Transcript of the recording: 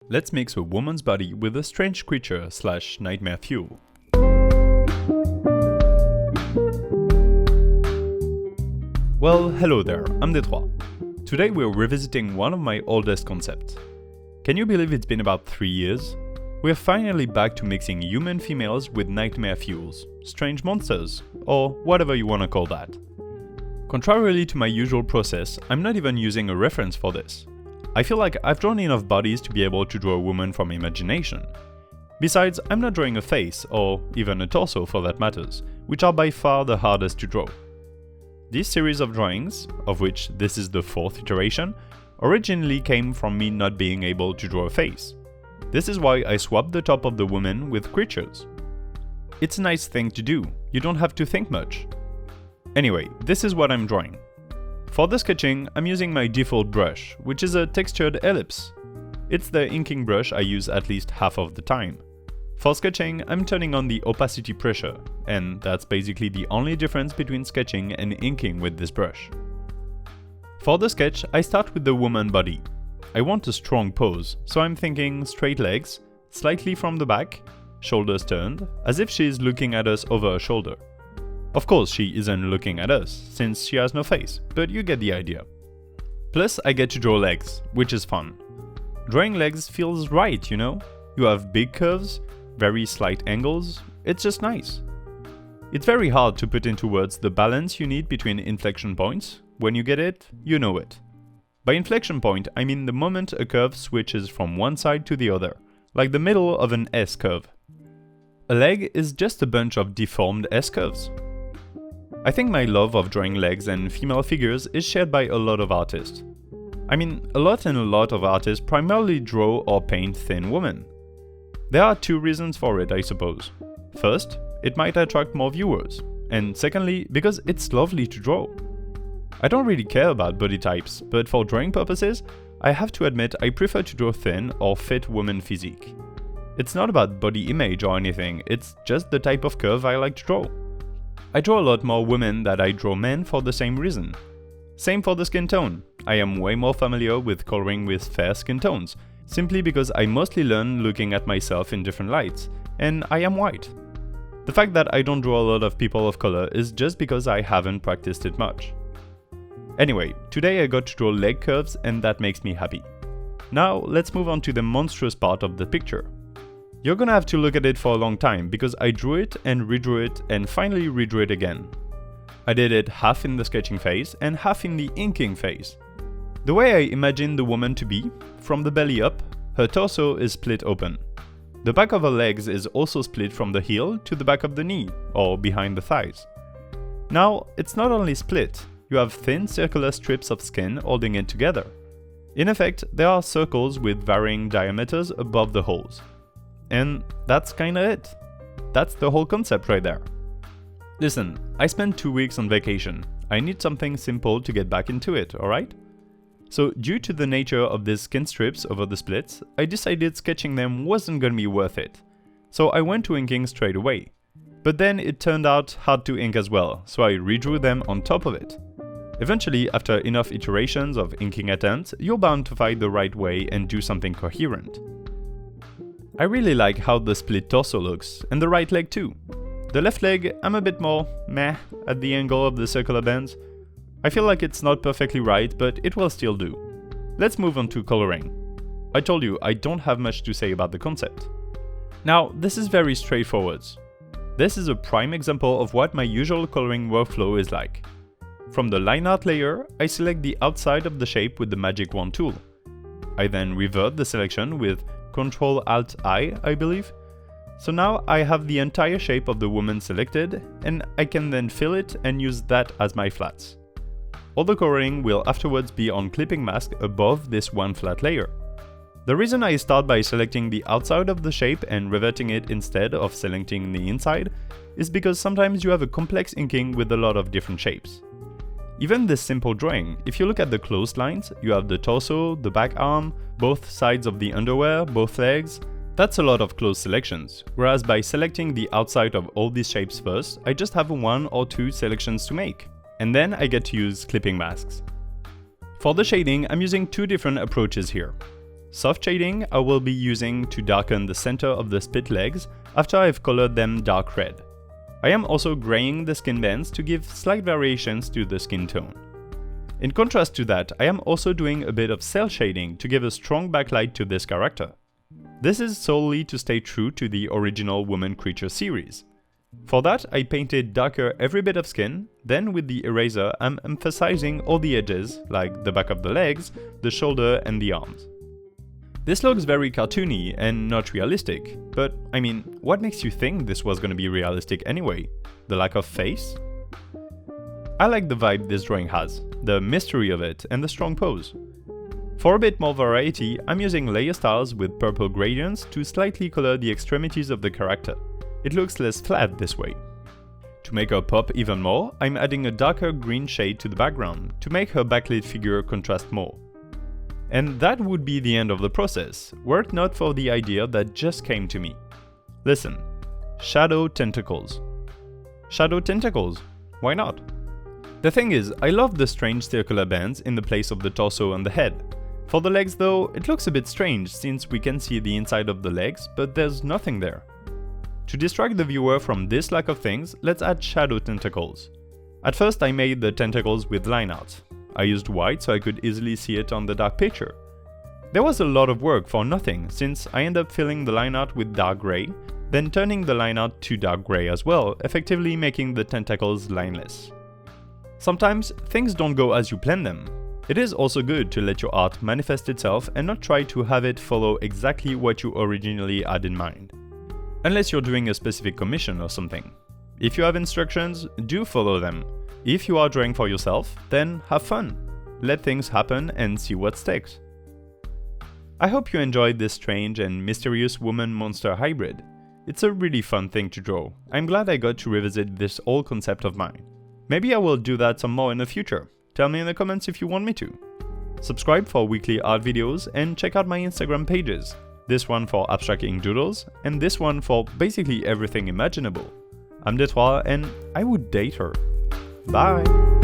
Let's mix a woman's body with a strange creature / nightmare fuel. Well, hello there, I'm Détroit. Today we're revisiting one of my oldest concepts. Can you believe it's been about 3 years? We're finally back to mixing human females with nightmare fuels, strange monsters, or whatever you want to call that. Contrarily to my usual process, I'm not even using a reference for this. I feel like I've drawn enough bodies to be able to draw a woman from imagination. Besides, I'm not drawing a face, or even a torso for that matters, which are by far the hardest to draw. This series of drawings, of which this is the 4th iteration, originally came from me not being able to draw a face. This is why I swapped the top of the woman with creatures. It's a nice thing to do, you don't have to think much. Anyway, this is what I'm drawing. For the sketching, I'm using my default brush, which is a textured ellipse. It's the inking brush I use at least half of the time. For sketching, I'm turning on the opacity pressure, and that's basically the only difference between sketching and inking with this brush. For the sketch, I start with the woman body. I want a strong pose, so I'm thinking straight legs, slightly from the back, shoulders turned, as if she's looking at us over her shoulder. Of course she isn't looking at us, since she has no face, but you get the idea. Plus I get to draw legs, which is fun. Drawing legs feels right, you know? You have big curves, very slight angles, it's just nice. It's very hard to put into words the balance you need between inflection points. When you get it, you know it. By inflection point, I mean the moment a curve switches from one side to the other, like the middle of an S-curve. A leg is just a bunch of deformed S-curves. I think my love of drawing legs and female figures is shared by a lot of artists. I mean, a lot of artists primarily draw or paint thin women. There are 2 reasons for it, I suppose. First, it might attract more viewers, and secondly, because it's lovely to draw. I don't really care about body types, but for drawing purposes, I have to admit I prefer to draw thin or fit woman physique. It's not about body image or anything, it's just the type of curve I like to draw. I draw a lot more women than I draw men for the same reason. Same for the skin tone. I am way more familiar with coloring with fair skin tones, simply because I mostly learn looking at myself in different lights, and I am white. The fact that I don't draw a lot of people of color is just because I haven't practiced it much. Anyway, today I got to draw leg curves and that makes me happy. Now let's move on to the monstrous part of the picture. You're gonna have to look at it for a long time because I drew it and redrew it and finally redrew it again. I did it half in the sketching phase and half in the inking phase. The way I imagine the woman to be, from the belly up, her torso is split open. The back of her legs is also split from the heel to the back of the knee, or behind the thighs. Now, it's not only split, you have thin circular strips of skin holding it together. In effect, there are circles with varying diameters above the holes. And that's kinda it. That's the whole concept right there. Listen, I spent 2 weeks on vacation. I need something simple to get back into it, alright? So due to the nature of these skin strips over the splits, I decided sketching them wasn't gonna be worth it. So I went to inking straight away. But then it turned out hard to ink as well, so I redrew them on top of it. Eventually, after enough iterations of inking attempts, you're bound to find the right way and do something coherent. I really like how the split torso looks, and the right leg too. The left leg, I'm a bit more meh at the angle of the circular bands. I feel like it's not perfectly right, but it will still do. Let's move on to coloring. I told you I don't have much to say about the concept. Now, this is very straightforward. This is a prime example of what my usual coloring workflow is like. From the line art layer, I select the outside of the shape with the magic wand tool. I then revert the selection with Ctrl-Alt-I, I believe. So now I have the entire shape of the woman selected, and I can then fill it and use that as my flats. All the coloring will afterwards be on clipping mask above this one flat layer. The reason I start by selecting the outside of the shape and reverting it instead of selecting the inside is because sometimes you have a complex inking with a lot of different shapes. Even this simple drawing, if you look at the closed lines, you have the torso, the back arm, both sides of the underwear, both legs. That's a lot of close selections, whereas by selecting the outside of all these shapes first, I just have 1 or 2 selections to make, and then I get to use clipping masks. For the shading, I'm using 2 different approaches here. Soft shading I will be using to darken the center of the split legs after I've colored them dark red. I am also graying the skin bands to give slight variations to the skin tone. In contrast to that, I am also doing a bit of cell shading to give a strong backlight to this character. This is solely to stay true to the original Woman Creature series. For that, I painted darker every bit of skin, then with the eraser I'm emphasizing all the edges, like the back of the legs, the shoulder and the arms. This looks very cartoony and not realistic, but I mean, what makes you think this was gonna be realistic anyway? The lack of face? I like the vibe this drawing has, the mystery of it and the strong pose. For a bit more variety, I'm using layer styles with purple gradients to slightly color the extremities of the character. It looks less flat this way. To make her pop even more, I'm adding a darker green shade to the background to make her backlit figure contrast more. And that would be the end of the process, were it not for the idea that just came to me. Listen, shadow tentacles. Shadow tentacles? Why not? The thing is, I love the strange circular bands in the place of the torso and the head. For the legs though, it looks a bit strange since we can see the inside of the legs, but there's nothing there. To distract the viewer from this lack of things, let's add shadow tentacles. At first I made the tentacles with line art. I used white so I could easily see it on the dark picture. There was a lot of work for nothing, since I ended up filling the line art with dark grey, then turning the line art to dark grey as well, effectively making the tentacles lineless. Sometimes things don't go as you plan them. It is also good to let your art manifest itself and not try to have it follow exactly what you originally had in mind. Unless you're doing a specific commission or something. If you have instructions, do follow them. If you are drawing for yourself, then have fun. Let things happen and see what sticks. I hope you enjoyed this strange and mysterious woman-monster hybrid. It's a really fun thing to draw. I'm glad I got to revisit this old concept of mine. Maybe I will do that some more in the future. Tell me in the comments if you want me to. Subscribe for weekly art videos and check out my Instagram pages. This one for abstract ink doodles, and this one for basically everything imaginable. I'm Detroit and I would date her. Bye!